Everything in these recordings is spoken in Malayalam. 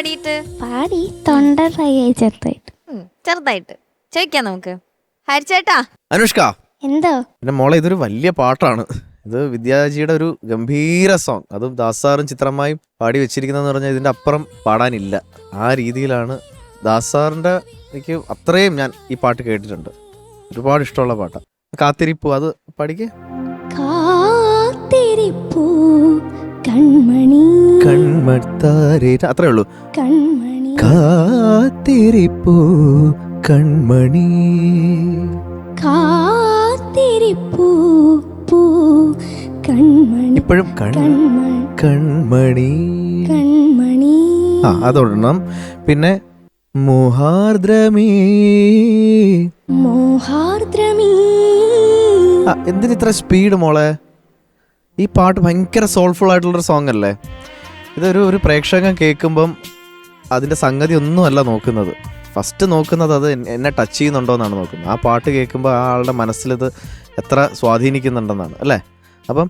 പാടിയിട്ട്? പാടി തൊണ്ട ഡ്രൈ ആയി ചെറുതായിട്ട്. ചെറുതായിട്ട് ചോദിക്കാം നമുക്ക്. ഹരിച്ചേട്ടാ. അനുഷ്ക, എന്തോ പിന്നെ മോളെ ഇതൊരു വലിയ പാട്ടാണ്. ഇത് വിദ്യാജിയുടെ ഒരു ഗംഭീര സോങ്. അതും ദാസാറും ചിത്രമായും പാടി വെച്ചിരിക്കുന്നതെന്ന് പറഞ്ഞാൽ ഇതിന്റെ അപ്പുറം പാടാനില്ല. ആ രീതിയിലാണ് ദാസാറിന്റെ. എനിക്ക് അത്രയും ഞാൻ ഈ പാട്ട് കേട്ടിട്ടുണ്ട്. ഒരുപാട് ഇഷ്ടമുള്ള പാട്ടാണ്. കാത്തിരിപ്പു, അത് പഠിക്കേ. കാത്തിരിപ്പൂ കൺമണി കൺമത്താരേ, അത്രേ ഉള്ളൂ. കൺമണി കാത്തിരിപ്പൂ കൺമണി. കാത്തിരിപ്പൂ പൂ കൺമണി. ഇപ്പോഴും കൺമണി. കൺമണി. ആ, അതൊരെണ്ണം. പിന്നെ മോഹാർദ്രമീ. മോഹാർദ്രമീ. എന്തിനിത്ര സ്പീഡ് മോളെ? ഈ പാട്ട് ഭയങ്കര സോൾഫുൾ ആയിട്ടുള്ളൊരു സോങ് അല്ലേ? ഒരു പ്രേക്ഷകൻ കേൾക്കുമ്പം അതിൻ്റെ സംഗതി ഒന്നുമല്ല നോക്കുന്നത്. ഫസ്റ്റ് നോക്കുന്നത് അത് എന്നെ ടച്ച് ചെയ്യുന്നുണ്ടോയെന്നാണ് നോക്കുന്നത്. ആ പാട്ട് കേൾക്കുമ്പോൾ ആ ആളുടെ മനസ്സിലിത് എത്ര സ്വാധീനിക്കുന്നുണ്ടെന്നാണ് അല്ലേ? അപ്പം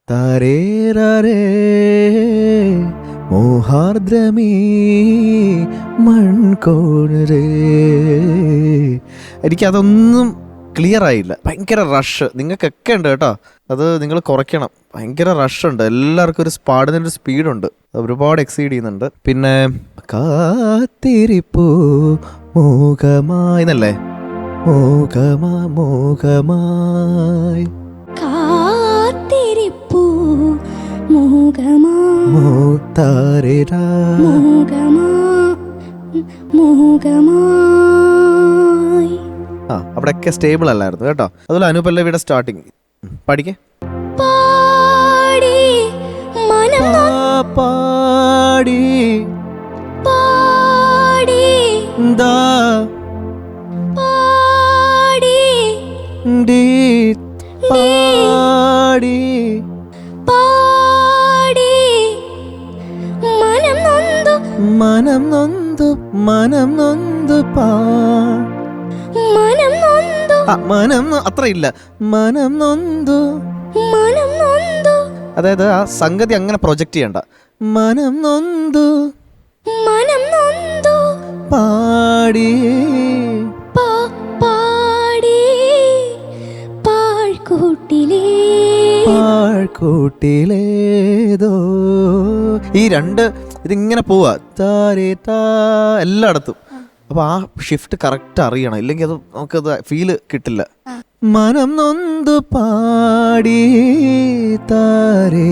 താരേ മോഹാർദ്രമീ മൺകോണരേ. എനിക്കതൊന്നും ക്ലിയർ ആയില്ല. ഭയങ്കര റഷ് നിങ്ങൾക്കൊക്കെ ഉണ്ട് കേട്ടോ. അത് നിങ്ങൾ കുറയ്ക്കണം. ഭയങ്കര റഷ് ഉണ്ട്. എല്ലാവർക്കും ഒരു പാടുന്നതിൻ്റെ ഒരു സ്പീഡുണ്ട്. ഒരുപാട് എക്സീഡ് ചെയ്യുന്നുണ്ട്. പിന്നെ കാത്തിരിപ്പൂ മോഹമായി എന്നല്ലേ? മോഹമായി കാത്തിരിപ്പൂ മോഹമായി. ആ, അവിടെയൊക്കെ സ്റ്റേബിൾ അല്ലായിരുന്നു കേട്ടോ. അതുപോലെ അനുപല്ലവിയുടെ സ്റ്റാർട്ടിങ് പഠിക്കേ. പാടി പാടി പാടി ദാ പാടി ഡി പാടി പാടി മനം നൊന്തു മനം നൊന്തു മനം അത്ര ഇല്ല. മനം നൊന്തു. അതായത് ആ സംഗതി അങ്ങനെ പ്രൊജക്റ്റ് ചെയ്യണ്ട. മനം നൊന്തു പാടി പാഴ്കൂട്ടിലേതോ. ഈ രണ്ട് ഇതിങ്ങനെ പോവാ എല്ലായിടത്തും. അപ്പൊ ആ ഷിഫ്റ്റ് കറക്റ്റ് അറിയണം, ഇല്ലെങ്കിൽ അത് നമുക്കത് ഫീല് കിട്ടില്ല. മനം നൊന്തു പാടി താരേ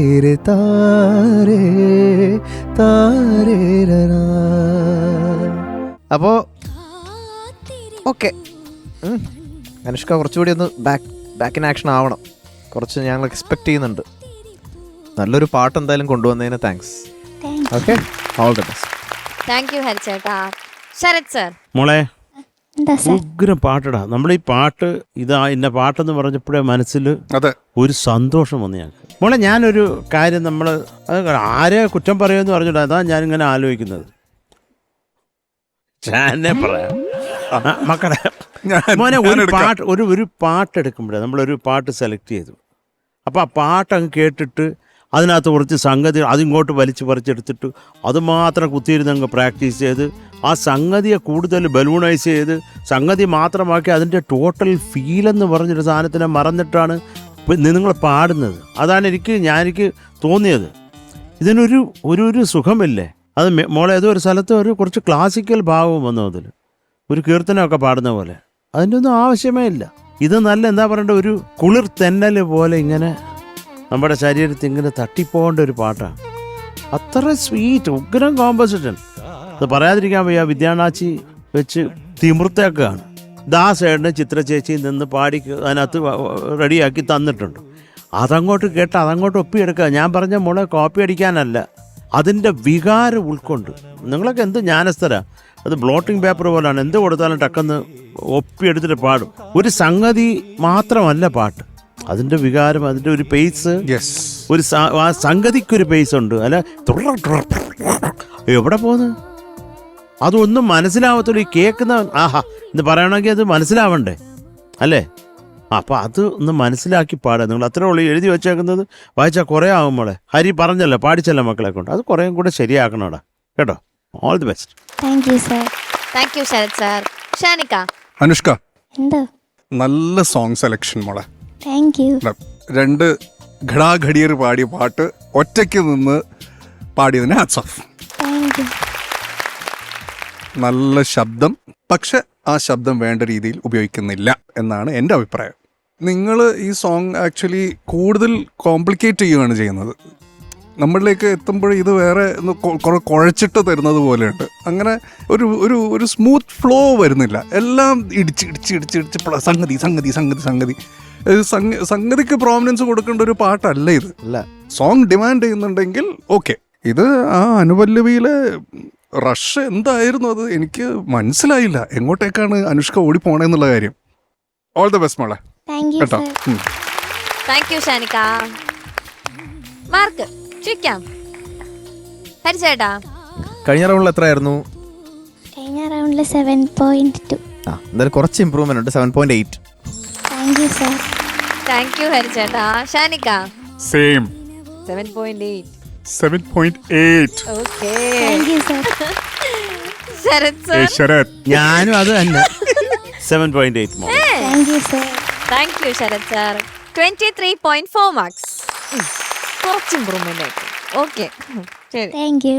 താരേ താരേ. അപ്പോ ഓക്കെ, അനുഷ്ക കുറച്ചുകൂടി ഒന്ന് ബാക്ക് ഇൻ ആക്ഷൻ ആവണം. കുറച്ച് ഞങ്ങൾ എക്സ്പെക്ട് ചെയ്യുന്നുണ്ട്. നല്ലൊരു പാട്ട് എന്തായാലും കൊണ്ടുവന്നതിന് thanks. Okay, all the best. Thank you ഹരിച്ചേട്ടാ. ശരത് സർ. മോളെ ഉഗ്രം പാട്ടടാ. നമ്മുടെ ഈ പാട്ട് ഇന്ന പാട്ടെന്ന് പറഞ്ഞപ്പോഴേ മനസ്സിൽ ഒരു സന്തോഷം വന്നു ഞങ്ങൾക്ക്. മോളെ, ഞാനൊരു കാര്യം നമ്മൾ ആരെ കുറ്റം പറയുമെന്ന് പറഞ്ഞിട്ട് അതാ ഞാനിങ്ങനെ ആലോചിക്കുന്നത്. ഞാൻ പറയാം മക്കളെ, മോനെ ഒരു പാട്ട് എടുക്കുമ്പോഴേ നമ്മളൊരു പാട്ട് സെലക്ട് ചെയ്തു. അപ്പോൾ ആ പാട്ട് അങ്ങ് കേട്ടിട്ട് അതിനകത്ത് കുറച്ച് സംഗതി അതിങ്ങോട്ട് വലിച്ചു പറിച്ചെടുത്തിട്ട് അത് മാത്രം കുത്തിയിരുന്ന് അങ്ങ് പ്രാക്ടീസ് ചെയ്ത് ആ സംഗതിയെ കൂടുതൽ ബലൂണൈസ് ചെയ്ത് സംഗതി മാത്രമാക്കി അതിൻ്റെ ടോട്ടൽ ഫീലെന്ന് പറഞ്ഞൊരു സാധനത്തിനെ മറന്നിട്ടാണ് നിങ്ങൾ പാടുന്നത്. അതാണ് എനിക്ക് തോന്നിയത്. ഇതിനൊരു സുഖമില്ലേ? അത് മോളെ ഏതോ ഒരു സ്ഥലത്ത് കുറച്ച് ക്ലാസിക്കൽ ഭാവവും വന്നു. അതിൽ ഒരു കീർത്തനമൊക്കെ പാടുന്ന പോലെ. അതിൻ്റെ ഒന്നും ആവശ്യമേ ഇല്ല. ഇത് നല്ല എന്താ പറയണ്ട, ഒരു കുളിർ തെന്നൽ പോലെ ഇങ്ങനെ നമ്മുടെ ശരീരത്തിൽ ഇങ്ങനെ തട്ടിപ്പോകേണ്ട ഒരു പാട്ടാണ്. അത്ര സ്വീറ്റ്, ഉഗ്രം കോമ്പോസിഷൻ. അത് പറയാതിരിക്കാൻ വയ്യ. വിദ്യാനാച്ചി വെച്ച് തിമിർത്തേക്കാണ്. ദാസേട്ടന് ചിത്രചേച്ചി നിന്ന് പാടി അതിനകത്ത് റെഡിയാക്കി തന്നിട്ടുണ്ട്. അതങ്ങോട്ട് കേട്ട് അതങ്ങോട്ട് ഒപ്പിയെടുക്കുക. ഞാൻ പറഞ്ഞ മോളെ കോപ്പി അടിക്കാനല്ല, അതിൻ്റെ വികാരം ഉൾക്കൊണ്ട്. നിങ്ങളൊക്കെ എന്ത് ജ്ഞാനസ്ഥരാ. അത് ബ്ലോട്ടിംഗ് പേപ്പർ പോലെയാണ്. എന്ത് കൊടുത്താലും ടക്കെന്ന് ഒപ്പിയെടുത്തിട്ട് പാടും. ഒരു സംഗതി മാത്രമല്ല പാട്ട്, അതിൻ്റെ വികാരം, അതിൻ്റെ ഒരു പേസ്, ഒരു ആ സംഗതിക്കൊരു പേസ് ഉണ്ട്. അല്ല എവിടെ പോകുന്നു അതൊന്നും മനസ്സിലാവത്തുള്ളൂ. ഈ കേൾക്കുന്ന ആഹാ എന്ന് പറയണമെങ്കിൽ അത് മനസ്സിലാവണ്ടേ അല്ലേ? അപ്പോൾ അത് ഒന്ന് മനസ്സിലാക്കി പാടുക. നിങ്ങൾ അത്രേ ഉള്ളൂ. എഴുതി വെച്ചേക്കുന്നത് വായിച്ചാൽ കുറേ ആകും മോളെ. ഹരി പറഞ്ഞല്ലോ, പാടിച്ചല്ലോ മക്കളെ കൊണ്ട്. അത് കുറേയും കൂടെ ശരിയാക്കണോടാ കേട്ടോ. All the best. Thank you sir. Thank you Sarath sir. Shanikka. Anushka, എന്തോ? നല്ല സോങ് സെലക്ഷൻ മോളെ. Thank you. രണ്ട് ഘടാഘടിയർ പാടിയ പാട്ട് ഒറ്റയ്ക്ക് നിന്ന് പാടിയതിന് ഹാറ്റ്സ് ഓഫ്. Thank you. നല്ല ശബ്ദം, പക്ഷെ ആ ശബ്ദം വേണ്ട രീതിയിൽ ഉപയോഗിക്കുന്നില്ല എന്നാണ് എൻ്റെ അഭിപ്രായം. നിങ്ങൾ ഈ സോങ് ആക്ച്വലി കൂടുതൽ കോംപ്ലിക്കേറ്റ് ചെയ്യുകയാണ് ചെയ്യുന്നത്. നമ്മളിലേക്ക് എത്തുമ്പോൾ ഇത് വേറെ കുറെ കുഴച്ചിട്ട് തരുന്നത് പോലെയുണ്ട്. അങ്ങനെ ഒരു ഒരു ഒരു സ്മൂത്ത് ഫ്ലോ വരുന്നില്ല. എല്ലാം ഇടിച്ച് സംഗതിക്ക് പ്രോമിനൻസ് കൊടുക്കേണ്ട ഒരു പാട്ടല്ല ഇത്. സോങ് ഡിമാൻഡ് ചെയ്യുന്നുണ്ടെങ്കിൽ ഓക്കെ. ഇത് ആ അനുപല്ലവിയിലെ റഷ് എന്തായിരുന്നു അത് എനിക്ക് മനസ്സിലായില്ല. എങ്ങോട്ടേക്കാണ് അനുഷ്ക ഓടിപ്പോണെന്നുള്ള കാര്യം. ഓൾ ദ ബെസ്റ്റ് മോളെ. താങ്ക് യു കേട്ടോ. Sir. Thank you Shanikka. Mark ചോദിക്കാം. ഹരിച്ചേട്ടാ. കഴിഞ്ഞ റൗണ്ടിൽ എത്രയായിരുന്നു? കഴിഞ്ഞ റൗണ്ടിൽ 7.2. ആ എന്തായാലും കുറച്ച് ഇമ്പ്രൂവ്മെന്റ് ഉണ്ട്. 7.8. Thank you sir. Thank you ഹരിച്ചേട്ടാ. Shanikka. Same 7.8. 7.8. Okay. Thank you sir. Sarath sir. Sarath, ഞാനും അത് തന്നെ 7.8 മോൾ. Thank you sir. Thank you Sarath sir. 23.4 marks. കുറച്ച് ഇമ്പ്രൂവ്മെന്റ് ആയിട്ട്. ഓക്കെ ശരി. Thank U.